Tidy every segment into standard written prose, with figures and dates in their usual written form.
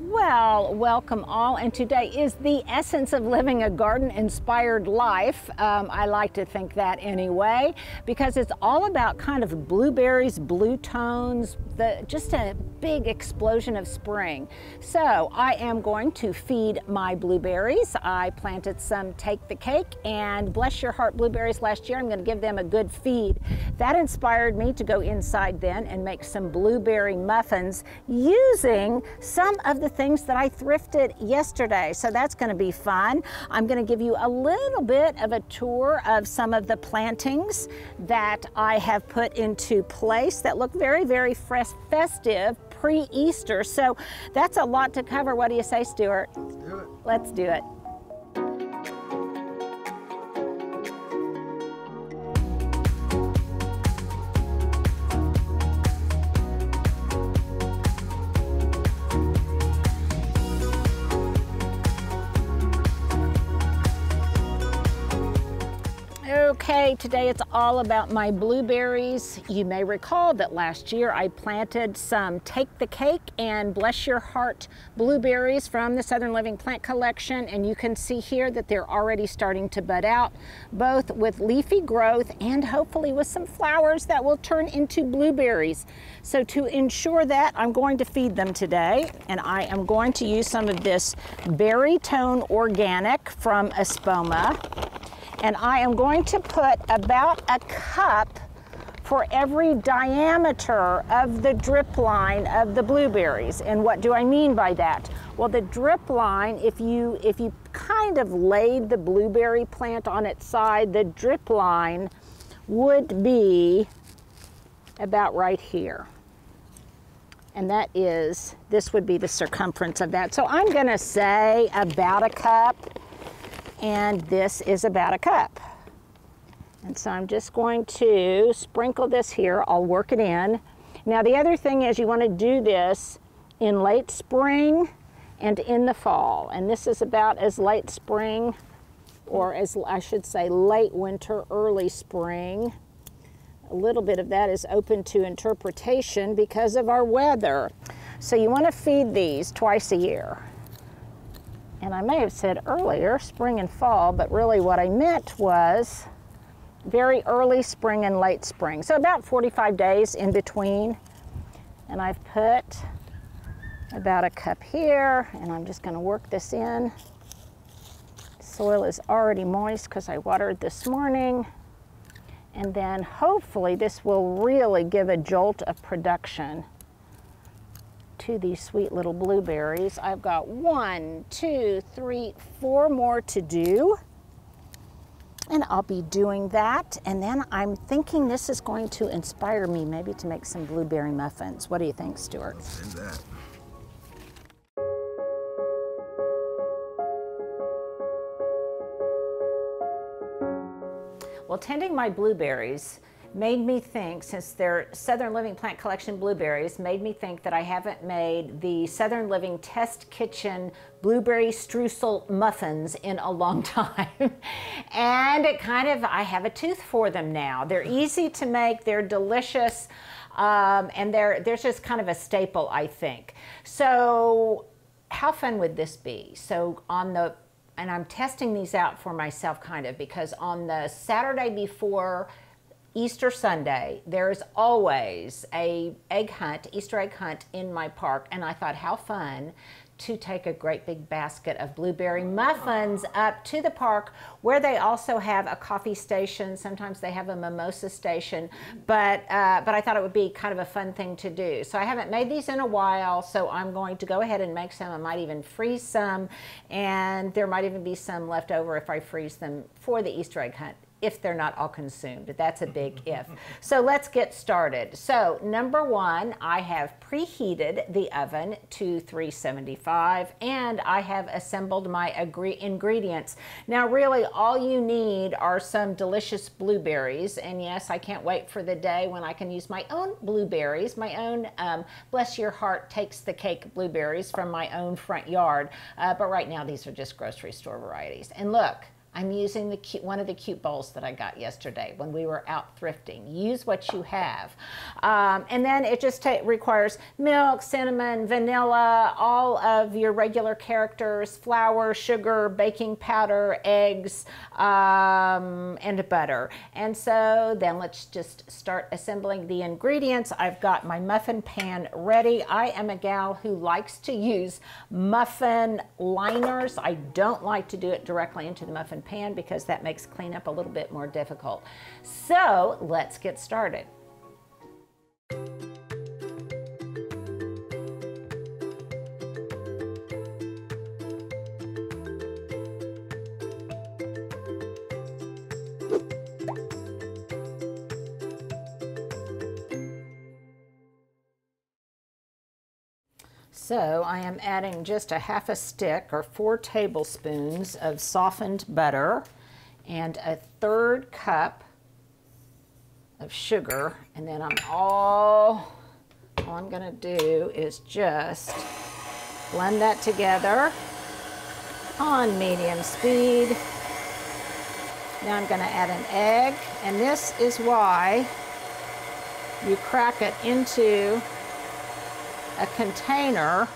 Well, welcome all, and today is the essence of living a garden-inspired life. I like to think that anyway, because it's all about kind of blueberries, blue tones, just a big explosion of spring. So I am going to feed my blueberries. I planted some Take the Cake and Bless Your Heart blueberries last year. I'm going to give them a good feed. That inspired me to go inside then and make some blueberry muffins using some of the things that I thrifted yesterday. So that's going to be fun. I'm going to give you a little bit of a tour of some of the plantings that I have put into place that look very, very festive pre-Easter. So that's a lot to cover. What do you say, Stuart? Let's do it. Let's do it. Okay, today it's all about my blueberries. You may recall that last year I planted some Take the Cake and Bless Your Heart blueberries from the Southern Living Plant Collection, and you can see here that they're already starting to bud out, both with leafy growth and hopefully with some flowers that will turn into blueberries. So to ensure that, I'm going to feed them today, and I am going to use some of this Berry Tone Organic from Espoma. And I am going to put about a cup for every diameter of the drip line of the blueberries. And what do I mean by that? Well, the drip line, if you kind of laid the blueberry plant on its side, the drip line would be about right here. And that is, this would be the circumference of that. So I'm gonna say about a cup. And this is about a cup. And so I'm just going to sprinkle this here. I'll work it in. Now the other thing is you want to do this in late spring and in the fall. And this is about as late spring, or as I should say late winter, early spring. A little bit of that is open to interpretation because of our weather. So you want to feed these twice a year. And I may have said earlier, spring and fall, but really what I meant was very early spring and late spring. So about 45 days in between. And I've put about a cup here, and I'm just gonna work this in. Soil is already moist because I watered this morning. And then hopefully this will really give a jolt of production to these sweet little blueberries. I've got 1, 2, 3, 4 more to do. And I'll be doing that. And then I'm thinking this is going to inspire me maybe to make some blueberry muffins. What do you think, Stuart? Let's do that. Well, tending my blueberries made me think, since they're Southern Living Plant Collection blueberries, made me think that I haven't made the Southern Living Test Kitchen blueberry streusel muffins in a long time. And it kind of, I have a tooth for them now. They're easy to make, they're delicious, and they're just kind of a staple, I think. So how fun would this be? So and I'm testing these out for myself kind of, because on the Saturday before Easter Sunday, there's always a Easter egg hunt in my park, and I thought how fun to take a great big basket of blueberry muffins up to the park, where they also have a coffee station. Sometimes they have a mimosa station, but I thought it would be kind of a fun thing to do. So I haven't made these in a while, so I'm going to go ahead and make some. I might even freeze some, and there might even be some left over if I freeze them for the Easter egg hunt, if they're not all consumed. That's a big if. So let's get started. So number one, I have preheated the oven to 375, and I have assembled my ingredients. Now really all you need are some delicious blueberries, and yes, I can't wait for the day when I can use my own blueberries, my own Bless Your Heart Takes the Cake blueberries from my own front yard, but right now these are just grocery store varieties. And look, I'm using one of the cute bowls that I got yesterday when we were out thrifting. Use what you have. And then it just requires milk, cinnamon, vanilla, all of your regular characters, flour, sugar, baking powder, eggs, and butter. And so then let's just start assembling the ingredients. I've got my muffin pan ready. I am a gal who likes to use muffin liners. I don't like to do it directly into the muffin pan because that makes cleanup a little bit more difficult. So let's get started. So I am adding just a half a stick or 4 tablespoons of softened butter and a 1/3 cup of sugar. And then all I'm gonna do is just blend that together on medium speed. Now I'm gonna add an egg, and this is why you crack it into a container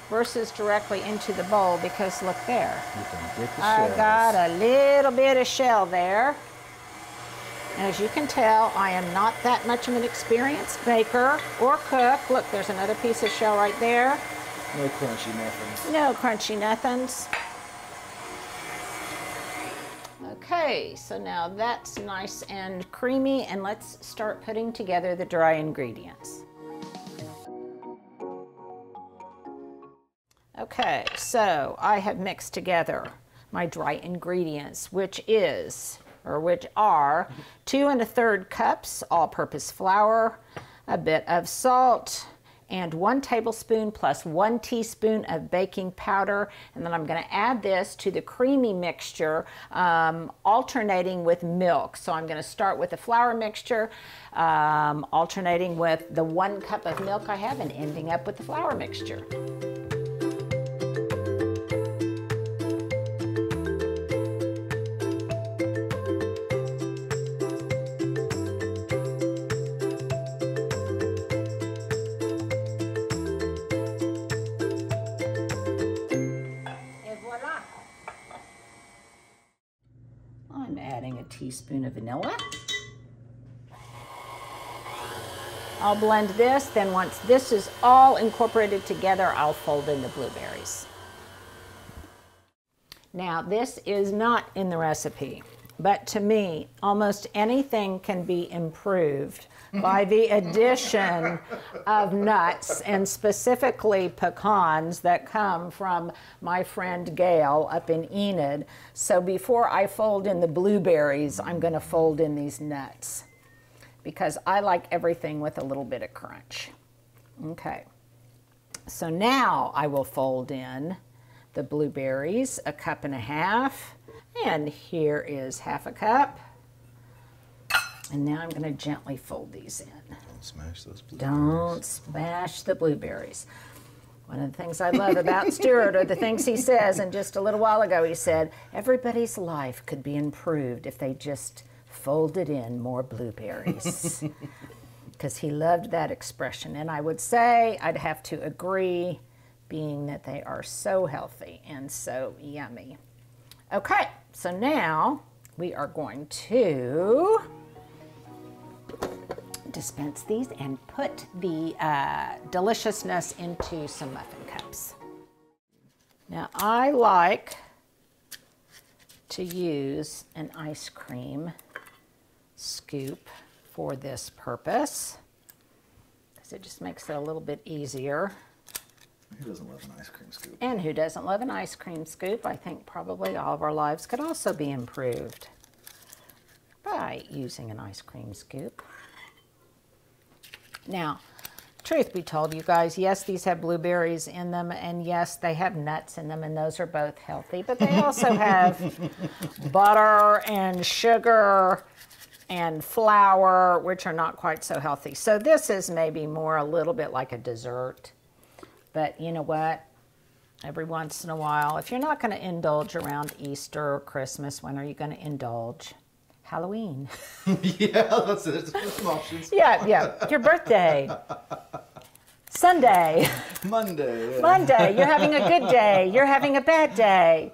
versus directly into the bowl, because look there. You can get the I shells. got a little bit of shell there. And as you can tell, I am not that much of an experienced baker or cook. Look, there's another piece of shell right there. No crunchy nothings. No crunchy nothings. Okay, so now that's nice and creamy, and let's start putting together the dry ingredients. Okay, so I have mixed together my dry ingredients, which are 2 1/3 cups all-purpose flour, a bit of salt, and 1 tablespoon plus 1 teaspoon of baking powder. And then I'm going to add this to the creamy mixture, alternating with milk. So I'm going to start with the flour mixture, alternating with the 1 cup of milk I have, and ending up with the flour mixture. I'm adding a teaspoon of vanilla. I'll blend this, then once this is all incorporated together, I'll fold in the blueberries. Now, this is not in the recipe, but to me, almost anything can be improved by the addition of nuts, and specifically pecans that come from my friend Gail up in Enid. So before I fold in the blueberries, I'm going to fold in these nuts, because I like everything with a little bit of crunch. Okay, so now I will fold in the blueberries, 1.5 cups, and here is 1/2 cup. And now I'm going to gently fold these in. Don't smash those blueberries. Don't smash the blueberries. One of the things I love about Stuart are the things he says, and just a little while ago he said, everybody's life could be improved if they just folded in more blueberries. Because he loved that expression. And I would say, I'd have to agree, being that they are so healthy and so yummy. Okay, so now we are going to dispense these and put the deliciousness into some muffin cups. Now, I like to use an ice cream scoop for this purpose, because it just makes it a little bit easier. Who doesn't love an ice cream scoop? And who doesn't love an ice cream scoop? I think probably all of our lives could also be improved by using an ice cream scoop. Now, truth be told, you guys, yes, these have blueberries in them, and yes, they have nuts in them, and those are both healthy, but they also have butter and sugar and flour, which are not quite so healthy. So this is maybe more a little bit like a dessert, but you know what? every once in a while. If you're not going to indulge around Easter or Christmas, when are you going to indulge? Halloween. Yeah, that's it. There's some options. Yeah. Your birthday. Sunday. Monday. Yeah. Monday. You're having a good day. You're having a bad day.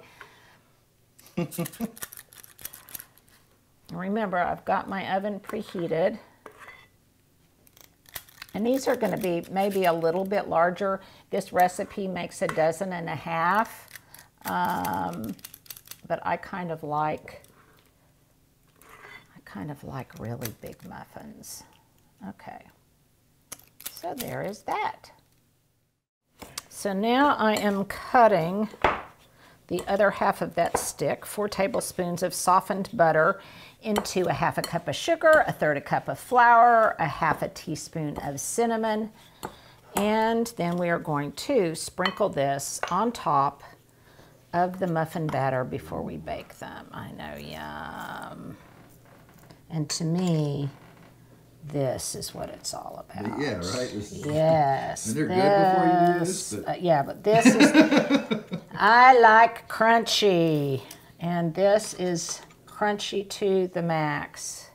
Remember, I've got my oven preheated. And these are going to be maybe a little bit larger. This recipe makes 1.5 dozen. But I kind of like really big muffins. Okay. So there is that. So now I am cutting the other half of that stick, 4 tablespoons of softened butter, into 1/2 cup of sugar, 1/3 cup of flour, 1/2 teaspoon of cinnamon, and then we are going to sprinkle this on top of the muffin batter before we bake them. I know, yum. And to me, this is what it's all about. Yeah, right? Yes. And they're good before you do this. But... yeah, but this is, I like crunchy. And this is crunchy to the max.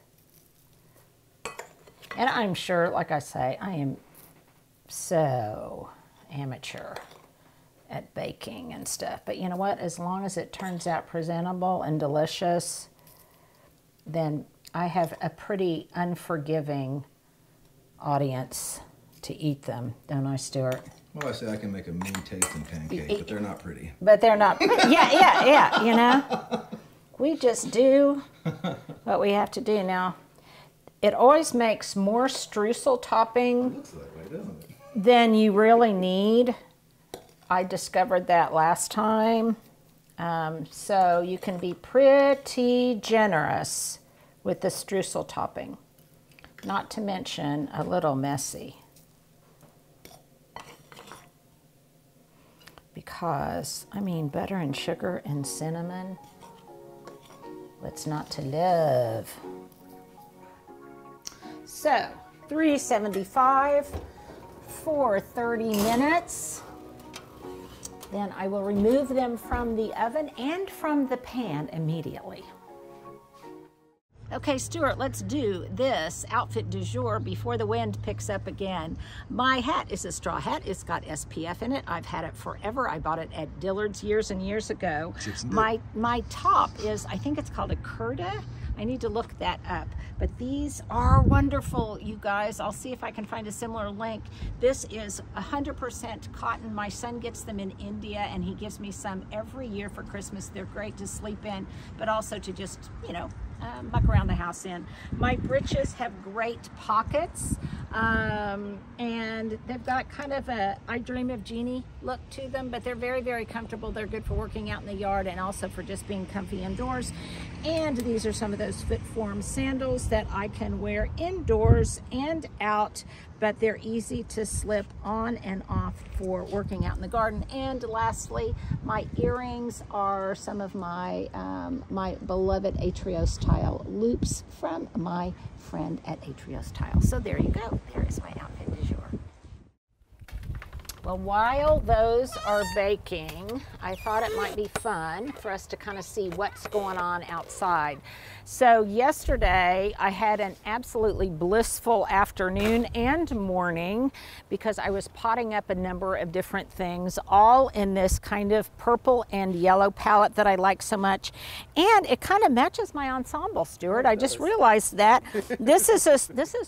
And I'm sure, like I say, I am so amateur at baking and stuff. But you know what? As long as it turns out presentable and delicious, then I have a pretty unforgiving audience to eat them, don't I, Stuart? Well, I say I can make a mean tasting pancake, but they're not pretty. But they're not pretty. Yeah, you know? We just do what we have to do. Now, it always makes more streusel topping It looks that way, doesn't it? than you really need. I discovered that last time. So you can be pretty generous with the streusel topping. Not to mention a little messy. Because, I mean, butter and sugar and cinnamon, what's not to love? So, 375 for 30 minutes. Then I will remove them from the oven and from the pan immediately. Okay, Stuart, let's do this outfit du jour before the wind picks up again. My hat is a straw hat. It's got SPF in it. I've had it forever. I bought it at Dillard's years and years ago. My top is, I think it's called a Kurta. I need to look that up. But these are wonderful, you guys. I'll see if I can find a similar link. This is 100% cotton. My son gets them in India, and he gives me some every year for Christmas. They're great to sleep in, but also to just, you know, muck around the house in. My breeches have great pockets, and they've got kind of a I Dream of Jeannie look to them, but they're very, very comfortable. They're good for working out in the yard and also for just being comfy indoors. And these are some of those Fitform sandals that I can wear indoors and out, but they're easy to slip on and off for working out in the garden. And lastly, my earrings are some of my my beloved Atrios Tile loops from my friend at Atrios Tile. So there you go. There is my outfit du jour. Well, while those are baking, I thought it might be fun for us to kind of see what's going on outside. So yesterday I had an absolutely blissful afternoon and morning because I was potting up a number of different things, all in this kind of purple and yellow palette that I like so much. And it kind of matches my ensemble, Stuart. I just realized that. This is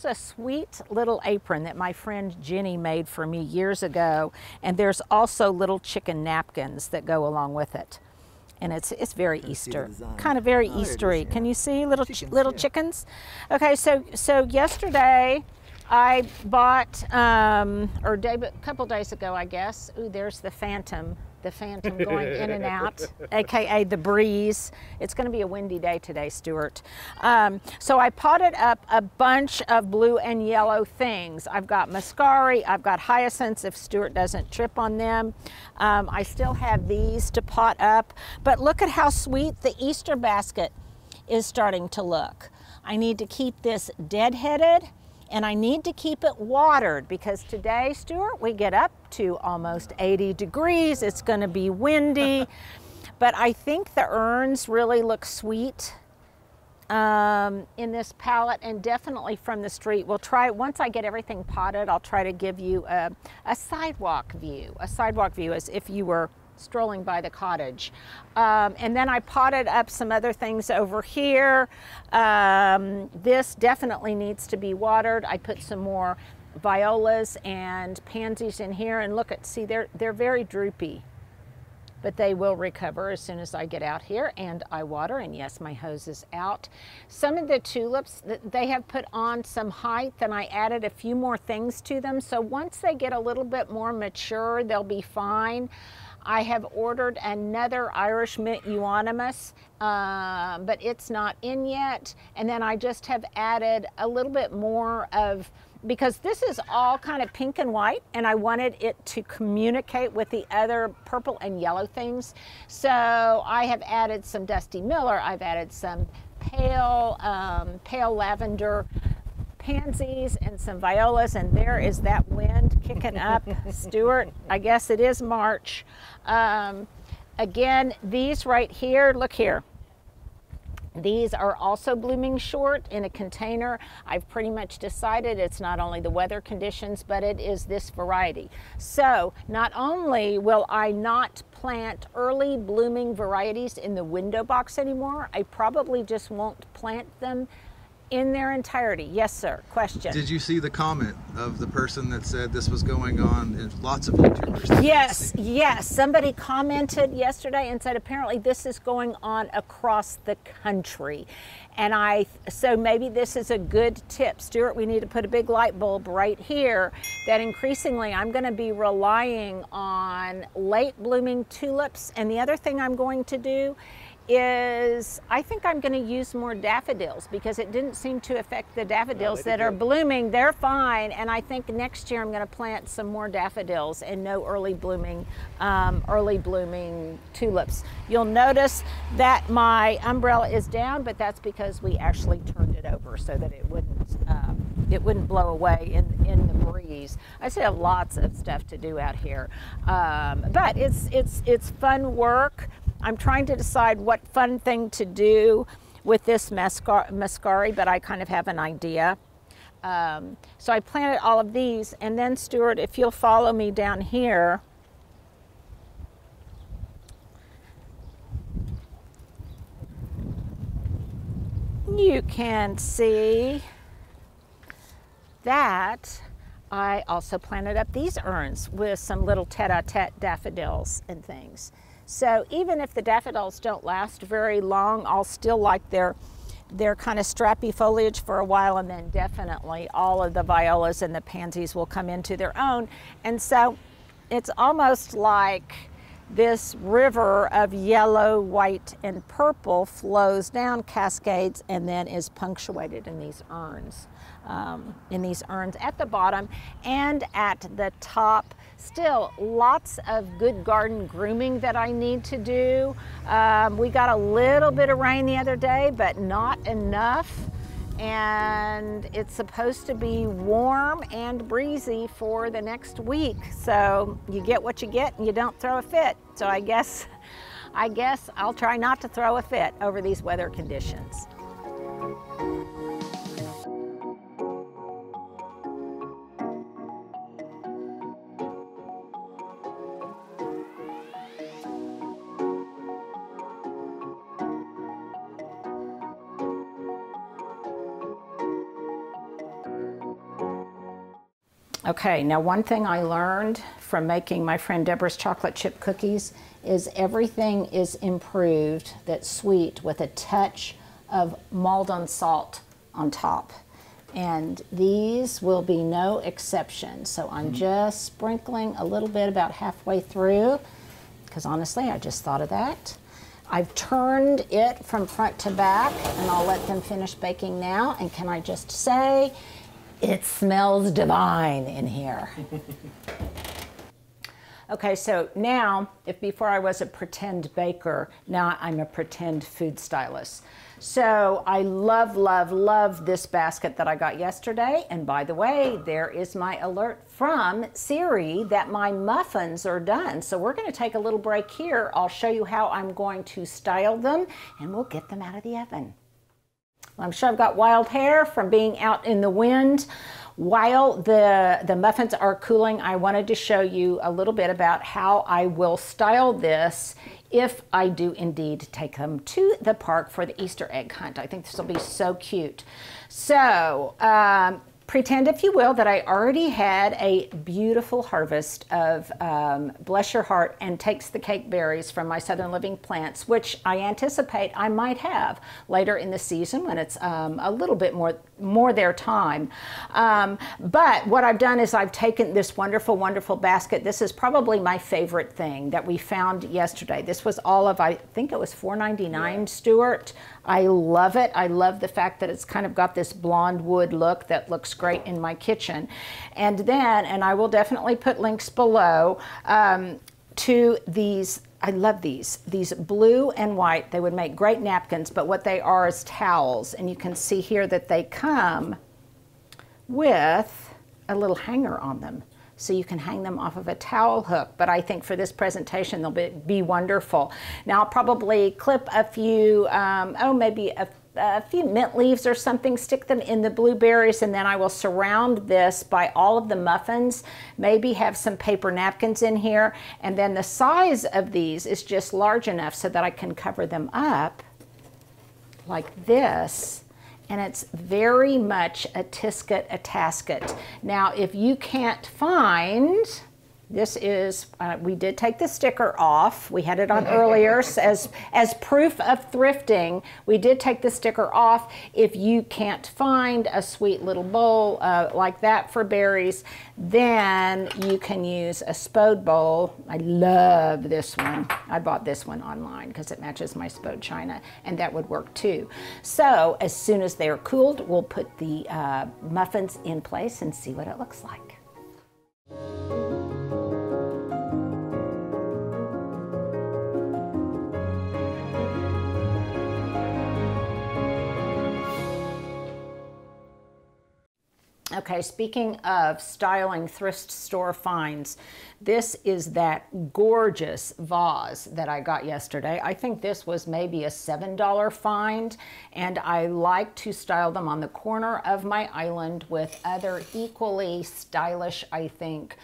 a sweet little apron that my friend Jenny made for me years ago. And there's also little chicken napkins that go along with it. And it's very Easter, kind of very Eastery. Can you see little chickens? Okay, so yesterday I bought, or a couple days ago, I guess. Ooh, there's the Phantom going in and out, AKA the breeze. It's going to be a windy day today, Stuart. So I potted up a bunch of blue and yellow things. I've got muscari, I've got hyacinths if Stuart doesn't trip on them. I still have these to pot up, but look at how sweet the Easter basket is starting to look. I need to keep this deadheaded And I need to keep it watered because today, Stuart, we get up to almost 80 degrees. It's going to be windy. But I think the urns really look sweet in this palette, and definitely from the street. We'll try, once I get everything potted, I'll try to give you a sidewalk view. A sidewalk view as if you were strolling by the cottage. And then I potted up some other things over here. This definitely needs to be watered. I put some more violas and pansies in here, and look at, see, they're very droopy, but they will recover as soon as I get out here and I water. And yes, my hose is out. Some of the tulips, they have put on some height, and I added a few more things to them. So once they get a little bit more mature, they'll be fine. I have ordered another Irish mint euonymus, but it's not in yet. And then I just have added a little bit more of, because this is all kind of pink and white, and I wanted it to communicate with the other purple and yellow things. So I have added some Dusty Miller, I've added some pale lavender pansies and some violas, and there is that wind kicking up. Stuart, I guess it is March. Again, these right here, look here. These are also blooming short in a container. I've pretty much decided it's not only the weather conditions, but it is this variety. So not only will I not plant early blooming varieties in the window box anymore, I probably just won't plant them in their entirety. Yes, sir. Question. Did you see the comment of the person that said this was going on in lots of YouTubers? Yes, yes. Somebody commented yesterday and said apparently this is going on across the country. And so maybe this is a good tip. Stuart, we need to put a big light bulb right here that increasingly I'm going to be relying on late blooming tulips. And the other thing I'm going to do is I think I'm going to use more daffodils, because it didn't seem to affect the daffodils that are blooming. They're fine, and I think next year I'm going to plant some more daffodils and no early blooming tulips. You'll notice that my umbrella is down, but that's because we actually turned it over so that it wouldn't blow away in the breeze. I still have lots of stuff to do out here, but it's fun work. I'm trying to decide what fun thing to do with this muscari, but I kind of have an idea. So I planted all of these, and then Stuart, if you'll follow me down here, you can see that I also planted up these urns with some little tete-a-tete daffodils and things. So even if the daffodils don't last very long, I'll still like their kind of strappy foliage for a while, and then definitely all of the violas and the pansies will come into their own. And so it's almost like this river of yellow, white, and purple flows down, cascades, and then is punctuated in these urns. At the bottom and at the top. Still lots of good garden grooming that I need to do. We got a little bit of rain the other day, but not enough. And it's supposed to be warm and breezy for the next week. So you get what you get and you don't throw a fit. So I guess I'll try not to throw a fit over these weather conditions. Okay, now one thing I learned from making my friend Deborah's chocolate chip cookies is everything is improved that's sweet with a touch of Maldon salt on top. And these will be no exception. So I'm just sprinkling a little bit about halfway through, because honestly, I just thought of that. I've turned it from front to back, and I'll let them finish baking now. And can I just say, it smells divine in here. Okay, so now, if before I was a pretend baker, now I'm a pretend food stylist. So I love, love, love this basket that I got yesterday. And by the way, there is my alert from Siri that my muffins are done. So we're going to take a little break here. I'll show you how I'm going to style them, and we'll get them out of the oven. Well, I'm sure I've got wild hair from being out in the wind. While the muffins are cooling, I wanted to show you a little bit about how I will style this if I do indeed take them to the park for the Easter egg hunt. I think this will be so cute. So pretend, if you will, that I already had a beautiful harvest of Bless Your Heart and Takes the Cake berries from my Southern Living plants, which I anticipate I might have later in the season when it's a little bit more their time. But what I've done is I've taken this wonderful, wonderful basket. This is probably my favorite thing that we found yesterday. This was all of, I think it was $4.99, Stuart. I love it. I love the fact that it's kind of got this blonde wood look that looks great in my kitchen. And then, and I will definitely put links below to these. I love these blue and white. They would make great napkins, but what they are is towels. And you can see here that they come with a little hanger on them. So you can hang them off of a towel hook. But I think for this presentation, they'll be wonderful. Now I'll probably clip a few, maybe a few mint leaves or something, stick them in the blueberries, and then I will surround this by all of the muffins, maybe have some paper napkins in here, and then the size of these is just large enough so that I can cover them up like this. And it's very much a tisket, a tasket. Now, if you can't find, this is, we did take the sticker off. We had it on earlier as proof of thrifting. We did take the sticker off. If you can't find a sweet little bowl like that for berries, then you can use a spode bowl. I love this one. I bought this one online because it matches my spode china, and that would work too. So as soon as they're cooled, we'll put the muffins in place and see what it looks like. Okay, speaking of styling thrift store finds, this is that gorgeous vase that I got yesterday. I think this was maybe a $7 find, and I like to style them on the corner of my island with other equally stylish, I think,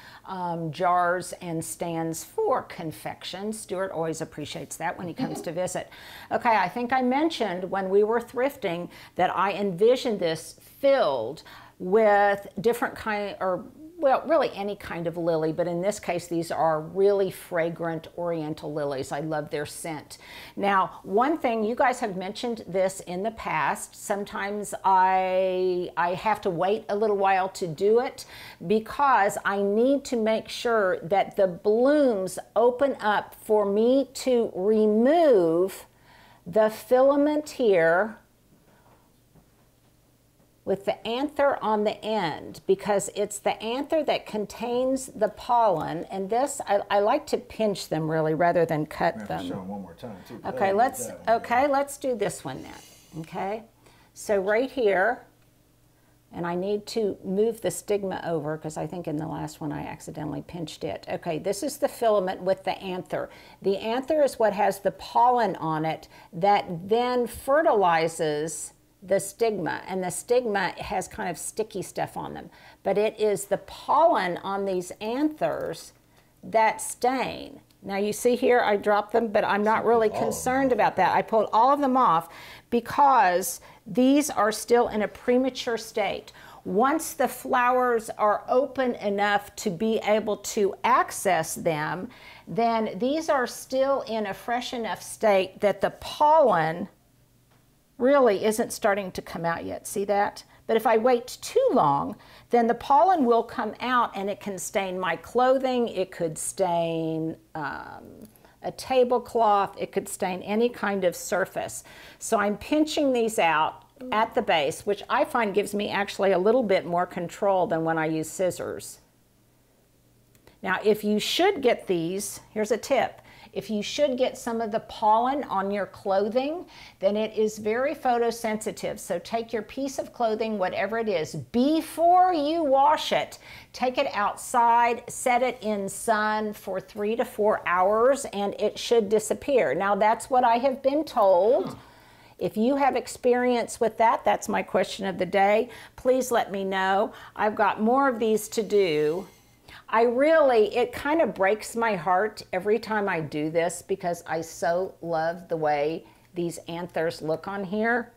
jars and stands for confection. Stuart always appreciates that when he comes to visit. Okay, I think I mentioned when we were thrifting that I envisioned this filled with different kind, or well, really any kind of lily, but in this case, these are really fragrant oriental lilies. I love their scent. Now, one thing, you guys have mentioned this in the past. Sometimes I have to wait a little while to do it because I need to make sure that the blooms open up for me to remove the filament here with the anther on the end, because it's the anther that contains the pollen. And this, I like to pinch them really rather than cut them. Show them one more time too. Okay, let's do this one then. Okay, so right here, and I need to move the stigma over because I think in the last one I accidentally pinched it. Okay, this is the filament with the anther. The anther is what has the pollen on it that then fertilizes the stigma, and the stigma has kind of sticky stuff on them, but it is the pollen on these anthers that stain. Now you see here I dropped them, but I'm not really concerned about that. I pulled all of them off because these are still in a premature state. Once the flowers are open enough to be able to access them, then these are still in a fresh enough state that the pollen really isn't starting to come out yet. See that? But if I wait too long, then the pollen will come out and it can stain my clothing, it could stain a tablecloth, it could stain any kind of surface. So I'm pinching these out at the base, which I find gives me actually a little bit more control than when I use scissors. Now, if you should get these, here's a tip. If you should get some of the pollen on your clothing, then it is very photosensitive. So take your piece of clothing, whatever it is, before you wash it. Take it outside, set it in sun for 3 to 4 hours, and it should disappear. Now, that's what I have been told. If you have experience with that, that's my question of the day. Please let me know. I've got more of these to do. It kind of breaks my heart every time I do this because I so love the way these anthers look on here.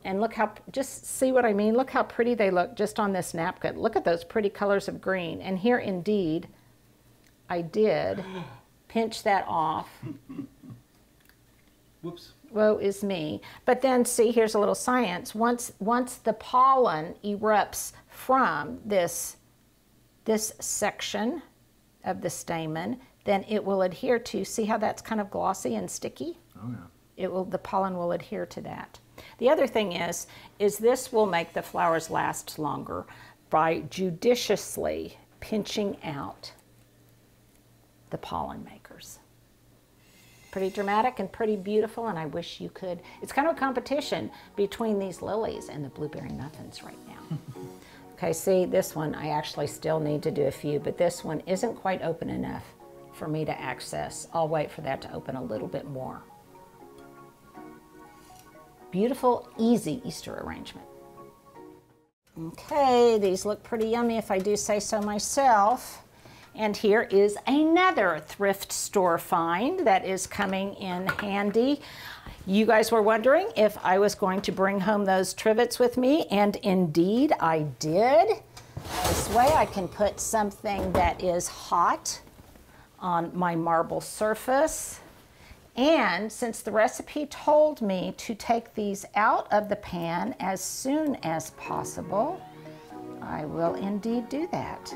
And look how, just see what I mean? Look how pretty they look just on this napkin. Look at those pretty colors of green. And here indeed, I did pinch that off. Whoops. Woe is me. But then see, here's a little science. Once the pollen erupts from this section of the stamen, then it will adhere to, see how that's kind of glossy and sticky? Oh yeah. The pollen will adhere to that. The other thing is this will make the flowers last longer by judiciously pinching out the pollen makers. Pretty dramatic and pretty beautiful, and I wish you could. It's kind of a competition between these lilies and the blueberry muffins right now. Okay, see, this one, I actually still need to do a few, but this one isn't quite open enough for me to access. I'll wait for that to open a little bit more. Beautiful, easy Easter arrangement. Okay, these look pretty yummy if I do say so myself. And here is another thrift store find that is coming in handy. You guys were wondering if I was going to bring home those trivets with me, and indeed I did. This way I can put something that is hot on my marble surface. And since the recipe told me to take these out of the pan as soon as possible, I will indeed do that.